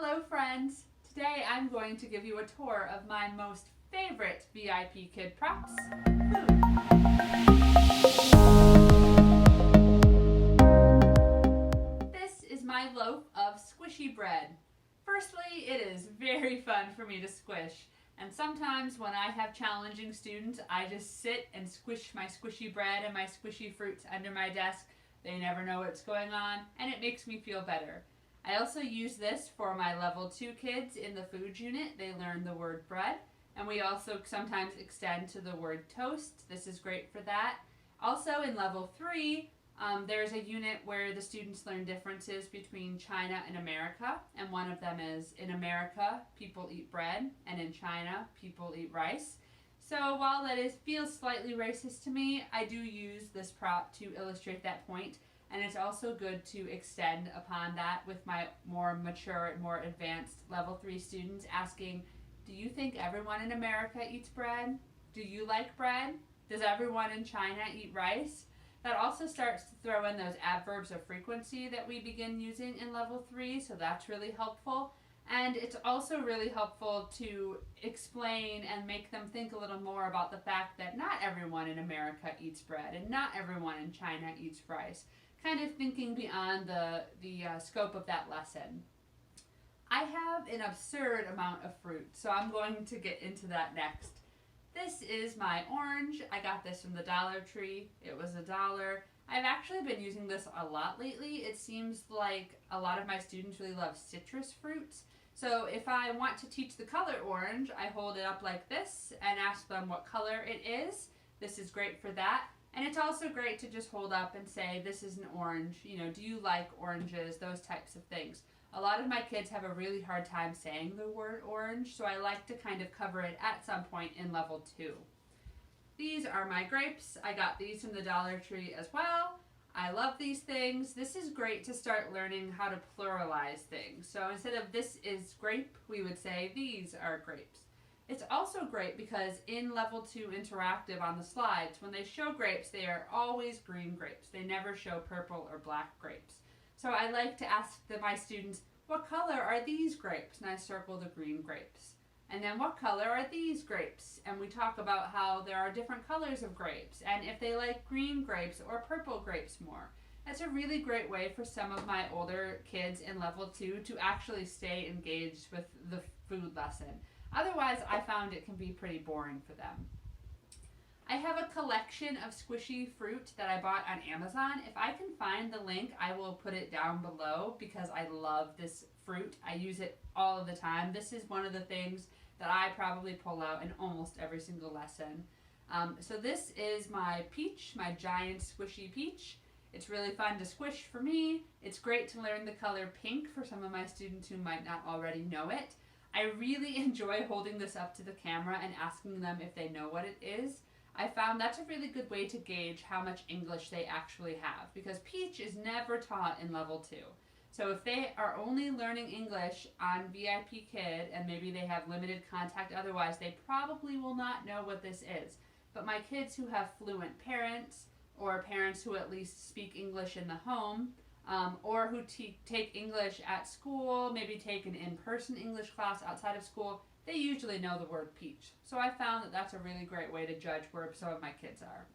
Hello friends! Today I'm going to give you a tour of my most favorite VIP kid props, food. This is my loaf of squishy bread. Firstly, it is very fun for me to squish, and sometimes when I have challenging students, I just sit and squish my squishy bread and my squishy fruits under my desk. They never know what's going on, and it makes me feel better. I also use this for my level 2 kids in the food unit. They learn the word bread, and we also sometimes extend to the word toast. This is great for that. Also in level 3, there's a unit where the students learn differences between China and America, and one of them is in America, people eat bread, and in China, people eat rice. So while that feels slightly racist to me, I do use this prop to illustrate that point. And it's also good to extend upon that with my more mature and more advanced level 3 students asking, do you think everyone in America eats bread? Do you like bread? Does everyone in China eat rice? That also starts to throw in those adverbs of frequency that we begin using in level 3, so that's really helpful. And it's also really helpful to explain and make them think a little more about the fact that not everyone in America eats bread and not everyone in China eats rice. Kind of thinking beyond the scope of that lesson. I have an absurd amount of fruit, so I'm going to get into that next. This is my orange. I got this from the Dollar Tree. It was $1. I've actually been using this a lot lately. It seems like a lot of my students really love citrus fruits. So if I want to teach the color orange, I hold it up like this and ask them what color it is. This is great for that. And it's also great to just hold up and say, this is an orange, do you like oranges, those types of things. A lot of my kids have a really hard time saying the word orange, so I like to kind of cover it at some point in level 2. These are my grapes. I got these from the Dollar Tree as well. I love these things. This is great to start learning how to pluralize things. So instead of this is grape, we would say these are grapes. It's also great because in level 2 interactive on the slides, when they show grapes, they are always green grapes. They never show purple or black grapes. So I like to ask my students, what color are these grapes? And I circle the green grapes. And then what color are these grapes? And we talk about how there are different colors of grapes and if they like green grapes or purple grapes more. That's a really great way for some of my older kids in level 2 to actually stay engaged with the food lesson. Otherwise, I found it can be pretty boring for them. I have a collection of squishy fruit that I bought on Amazon. If I can find the link, I will put it down below because I love this fruit. I use it all of the time. This is one of the things that I probably pull out in almost every single lesson. So this is my peach, my giant squishy peach. It's really fun to squish for me. It's great to learn the color pink for some of my students who might not already know it. I really enjoy holding this up to the camera and asking them if they know what it is. I found that's a really good way to gauge how much English they actually have because peach is never taught in level 2. So if they are only learning English on VIPKid and maybe they have limited contact otherwise, they probably will not know what this is. But my kids who have fluent parents or parents who at least speak English in the home, or who take English at school, maybe take an in-person English class outside of school, they usually know the word peach. So I found that that's a really great way to judge where some of my kids are.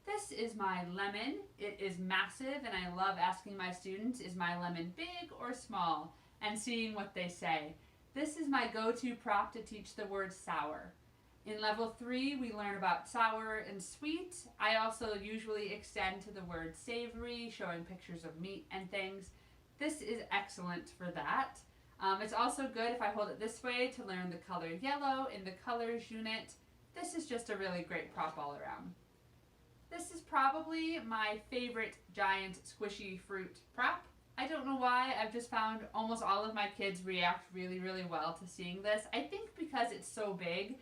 This is my lemon. It is massive, and I love asking my students, is my lemon big or small? And seeing what they say. This is my go-to prop to teach the word sour. In level 3, we learn about sour and sweet. I also usually extend to the word savory, showing pictures of meat and things. This is excellent for that. It's also good if I hold it this way to learn the color yellow in the colors unit. This is just a really great prop all around. This is probably my favorite giant squishy fruit prop. I don't know why, I've just found almost all of my kids react really, really well to seeing this. I think because it's so big,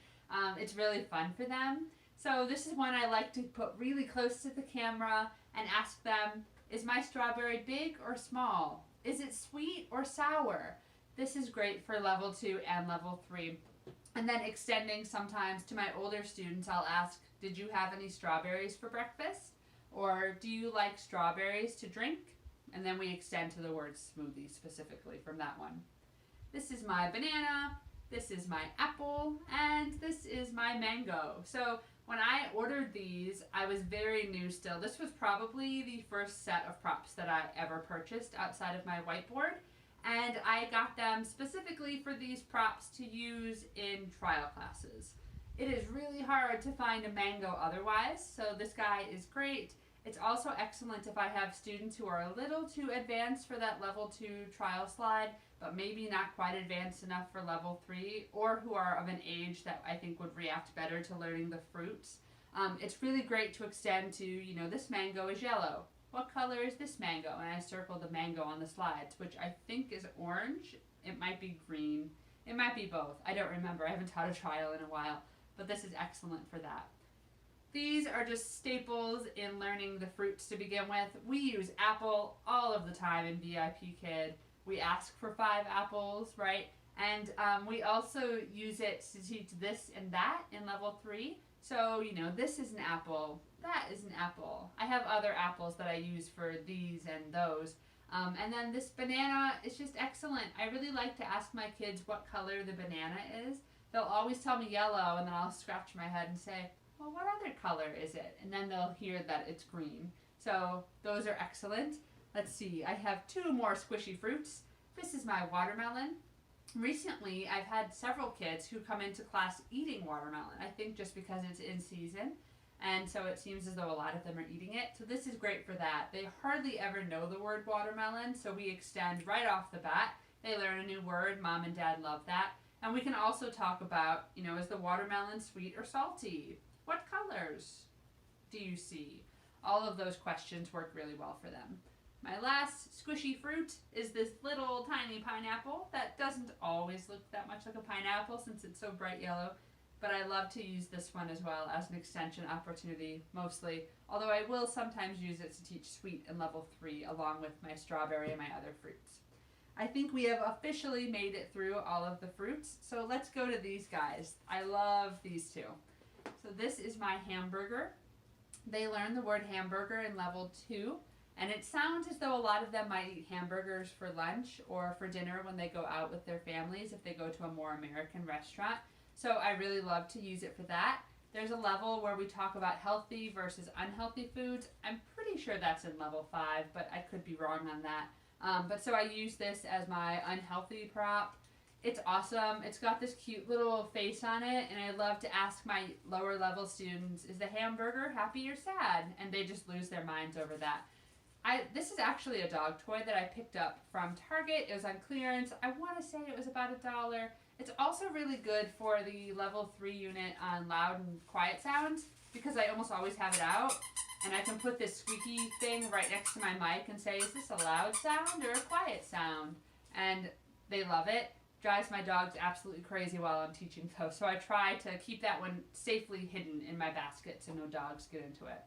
it's really fun for them. So this is one I like to put really close to the camera and ask them, is my strawberry big or small? Is it sweet or sour? This is great for level 2 and level 3. And then extending sometimes to my older students, I'll ask, did you have any strawberries for breakfast? Or do you like strawberries to drink? And then we extend to the word smoothie specifically from that one. This is my banana, this is my apple, and this is my mango. So when I ordered these, I was very new still. This was probably the first set of props that I ever purchased outside of my whiteboard. And I got them specifically for these props to use in trial classes. It is really hard to find a mango otherwise, so this guy is great. It's also excellent if I have students who are a little too advanced for that level 2 trial slide, but maybe not quite advanced enough for level 3, or who are of an age that I think would react better to learning the fruits. It's really great to extend to, you know, this mango is yellow. What color is this mango? And I circled the mango on the slides, which I think is orange. It might be green. It might be both. I don't remember. I haven't taught a trial in a while, but this is excellent for that. These are just staples in learning the fruits to begin with. We use apple all of the time in VIPKid. We ask for 5 apples, right? And we also use it to teach this and that in level 3. So, you know, this is an apple, that is an apple. I have other apples that I use for these and those. And then this banana is just excellent. I really like to ask my kids what color the banana is. They'll always tell me yellow, and then I'll scratch my head and say, well, what other color is it? And then they'll hear that it's green. So those are excellent. Let's see, I have 2 more squishy fruits. This is my watermelon. Recently, I've had several kids who come into class eating watermelon. I think just because it's in season. And so it seems as though a lot of them are eating it. So this is great for that. They hardly ever know the word watermelon, so we extend right off the bat. They learn a new word. Mom and Dad love that. And we can also talk about, you know, is the watermelon sweet or salty? What colors do you see? All of those questions work really well for them. My last squishy fruit is this little tiny pineapple that doesn't always look that much like a pineapple since it's so bright yellow, but I love to use this one as well as an extension opportunity mostly, although I will sometimes use it to teach sweet in level 3 along with my strawberry and my other fruits. I think we have officially made it through all of the fruits, so let's go to these guys. I love these 2. So this is my hamburger. They learn the word hamburger in level 2, and it sounds as though a lot of them might eat hamburgers for lunch or for dinner when they go out with their families if they go to a more American restaurant. So I really love to use it for that. There's a level where we talk about healthy versus unhealthy foods. I'm pretty sure that's in level 5, but I could be wrong on that. But so I use this as my unhealthy prop. It's awesome. It's got this cute little face on it, and I love to ask my lower level students, is the hamburger happy or sad? And they just lose their minds over that. This is actually a dog toy that I picked up from Target. It was on clearance. I want to say it was about $1. It's also really good for the level 3 unit on loud and quiet sounds because I almost always have it out. And I can put this squeaky thing right next to my mic and say, is this a loud sound or a quiet sound? And they love it. Drives my dogs absolutely crazy while I'm teaching though. So I try to keep that one safely hidden in my basket so no dogs get into it.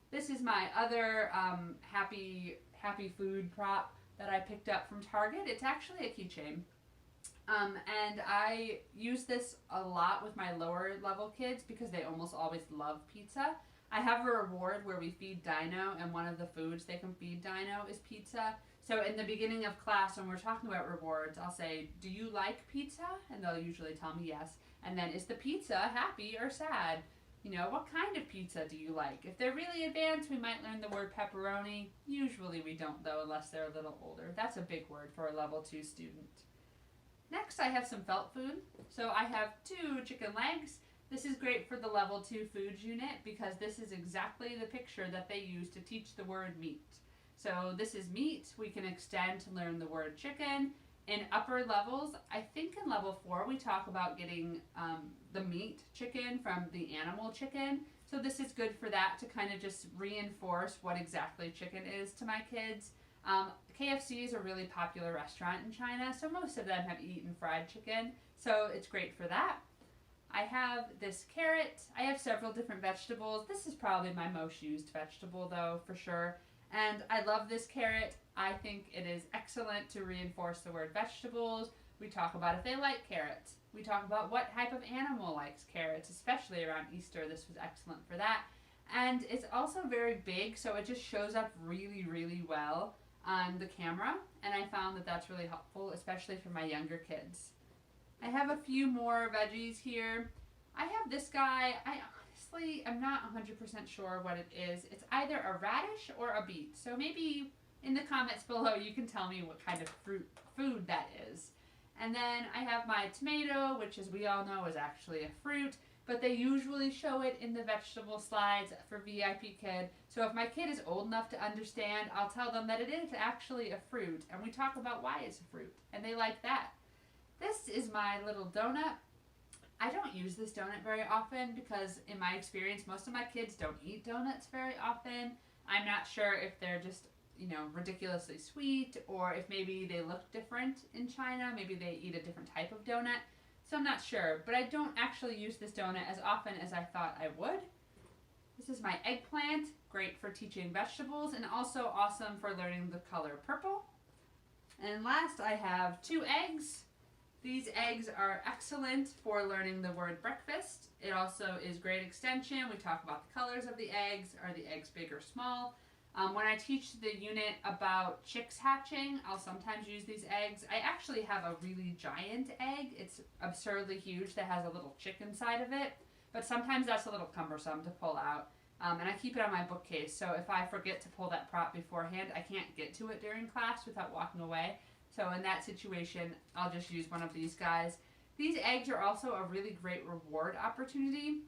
This is my other happy food prop that I picked up from Target. It's actually a keychain. And I use this a lot with my lower level kids because they almost always love pizza. I have a reward where we feed Dino, and one of the foods they can feed Dino is pizza. So in the beginning of class, when we're talking about rewards, I'll say, do you like pizza? And they'll usually tell me yes. And then, is the pizza happy or sad? You know, what kind of pizza do you like? If they're really advanced, we might learn the word pepperoni. Usually we don't, though, unless they're a little older. That's a big word for a level 2 student. Next, I have some felt food. So I have 2 chicken legs. This is great for the level 2 foods unit because this is exactly the picture that they use to teach the word meat. So this is meat. We can extend to learn the word chicken. In upper levels, I think in level 4, we talk about getting the meat chicken from the animal chicken. So this is good for that to kind of just reinforce what exactly chicken is to my kids. KFC is a really popular restaurant in China, so most of them have eaten fried chicken. So it's great for that. I have this carrot. I have several different vegetables. This is probably my most used vegetable though, for sure. And I love this carrot. I think it is excellent to reinforce the word vegetables. We talk about if they like carrots. We talk about what type of animal likes carrots, especially around Easter. This was excellent for that. And it's also very big, so it just shows up really, really well on the camera. and I found that that's really helpful, especially for my younger kids. I have a few more veggies here. I have this guy. I honestly am not 100% sure what it is. It's either a radish or a beet. So maybe in the comments below you can tell me what kind of food that is. And then I have my tomato, which as we all know is actually a fruit, but they usually show it in the vegetable slides for VIPKid. So if my kid is old enough to understand, I'll tell them that it is actually a fruit, and we talk about why it's a fruit, and they like that. This is my little donut. I don't use this donut very often because in my experience, most of my kids don't eat donuts very often. I'm not sure if they're just, ridiculously sweet, or if maybe they look different in China. Maybe they eat a different type of donut. So I'm not sure, but I don't actually use this donut as often as I thought I would. This is my eggplant, great for teaching vegetables and also awesome for learning the color purple. And last I have 2 eggs. These eggs are excellent for learning the word breakfast. It also is great extension. We talk about the colors of the eggs. Are the eggs big or small? When I teach the unit about chicks hatching, I'll sometimes use these eggs. I actually have a really giant egg. It's absurdly huge that has a little chick inside of it, but sometimes that's a little cumbersome to pull out. And I keep it on my bookcase, so if I forget to pull that prop beforehand, I can't get to it during class without walking away. So in that situation, I'll just use one of these guys. These eggs are also a really great reward opportunity.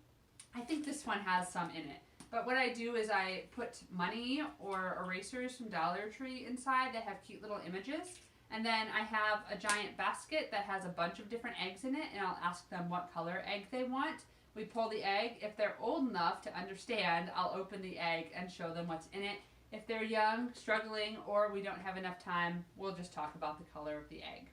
I think this one has some in it. But what I do is I put money or erasers from Dollar Tree inside that have cute little images. And then I have a giant basket that has a bunch of different eggs in it, and I'll ask them what color egg they want. We pull the egg. If they're old enough to understand, I'll open the egg and show them what's in it. If they're young, struggling, or we don't have enough time, we'll just talk about the color of the egg.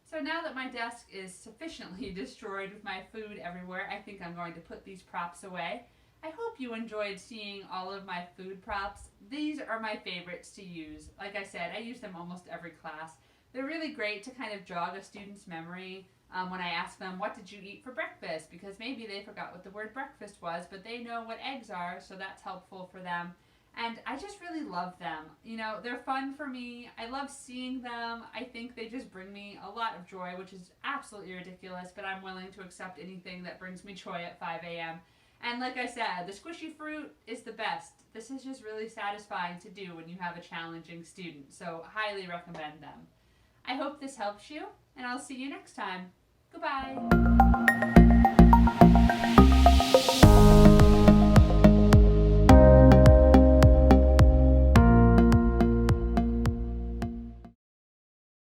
So now that my desk is sufficiently destroyed with my food everywhere, I think I'm going to put these props away. I hope you enjoyed seeing all of my food props. These are my favorites to use. Like I said, I use them almost every class. They're really great to kind of jog a student's memory when I ask them, what did you eat for breakfast? Because maybe they forgot what the word breakfast was, but they know what eggs are, so that's helpful for them. And I just really love them. They're fun for me. I love seeing them. I think they just bring me a lot of joy, which is absolutely ridiculous, but I'm willing to accept anything that brings me joy at 5 a.m. And like I said, the squishy fruit is the best. This is just really satisfying to do when you have a challenging student, so highly recommend them. I hope this helps you, and I'll see you next time. Goodbye.